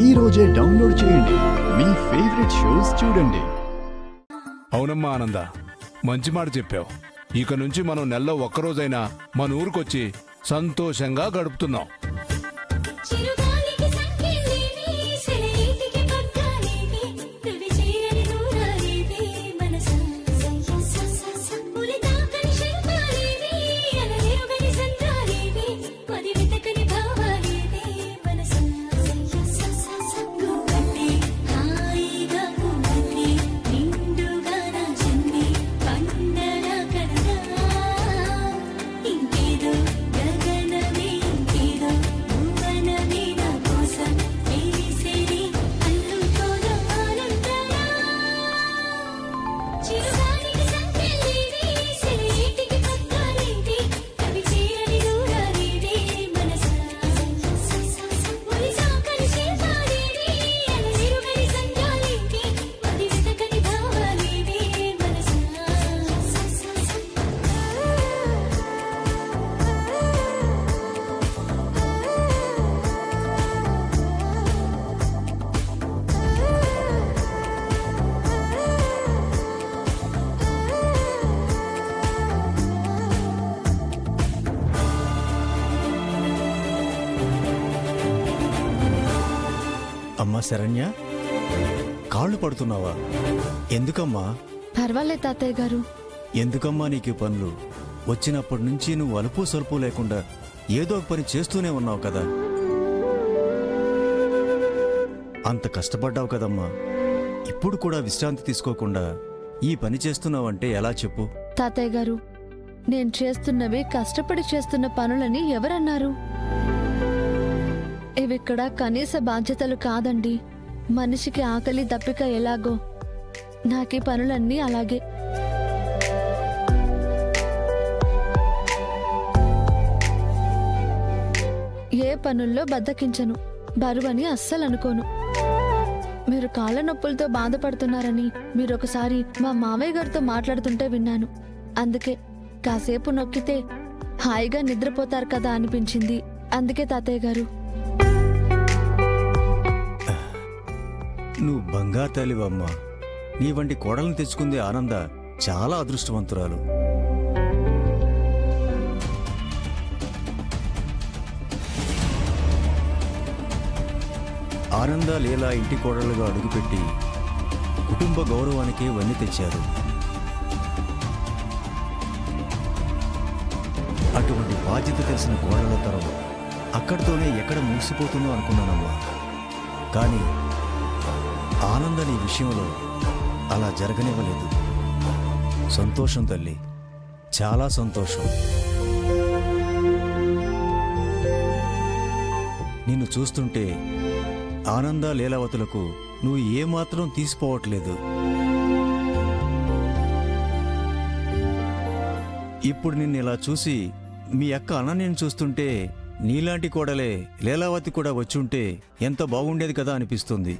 ఈ రోజే డౌన్లోడ్ చేయండి, మీ ఫేవరెట్ షోస్ చూడండి. అవునమ్మా ఆనంద, మంచి మాట చెప్పావు. ఇక నుంచి మనం నెలలో ఒక్కరోజైనా మన ఊరికొచ్చి సంతోషంగా గడుపుతున్నాం. అమ్మా శరణ్య, కాళ్ళు పడుతున్నావా? ఎందుకమ్మా? పర్వాలేదు తాతయ్య గారు. ఎందుకమ్మా నీకు పనులు? వచ్చినప్పటి నుంచి నువ్వు అలుపు సలుపు లేకుండా ఏదో ఒక పని చేస్తూనే ఉన్నావు కదా. అంత కష్టపడ్డావు కదమ్మా, ఇప్పుడు కూడా విశ్రాంతి తీసుకోకుండా ఈ పని చేస్తున్నావంటే ఎలా చెప్పు? తాతయ్య గారు, నేను చేస్తున్నవి కష్టపడి చేస్తున్న పనులని ఎవరన్నారు? ఇవిక్కడ కనీస బాధ్యతలు కాదండి. మనిషికి ఆకలి దప్పిక ఎలాగో నాకీ పనులన్నీ అలాగే. ఏ పనుల్లో బద్దకించను, బరువని అస్సలు అనుకోను. మీరు కాళ్ళ నొప్పులతో బాధపడుతున్నారని మీరొకసారి మా మామయ్య గారితో మాట్లాడుతుంటే విన్నాను. అందుకే కాసేపు నొక్కితే హాయిగా నిద్రపోతారు కదా అనిపించింది. అందుకే తాతయ్య గారు. నువ్వు బంగారు తల్లివమ్మా. నీ వంటి కోడలను తెచ్చుకుంది ఆనంద చాలా అదృష్టవంతురాలు. ఆనంద లీలా ఇంటి కోడలుగా అడుగుపెట్టి కుటుంబ గౌరవానికి వన్నీ తెచ్చారు. అటువంటి బాధ్యత తెలిసిన కోడల తరం అక్కడితోనే ఎక్కడ ముగిసిపోతుందో అనుకున్నానమ్మా. కానీ ఆనంద నీ విషయంలో అలా జరగనివ్వలేదు. సంతోషం తల్లి, చాలా సంతోషం. నిన్ను చూస్తుంటే ఆనంద లీలావతులకు నువ్వు ఏమాత్రం తీసిపోవట్లేదు. ఇప్పుడు నిన్ను ఇలా చూసి మీ అక్క అనన్యను చూస్తుంటే నీలాంటి కోడలే లీలావతి కూడా వచ్చుంటే ఎంత బాగుండేది కదా అనిపిస్తుంది.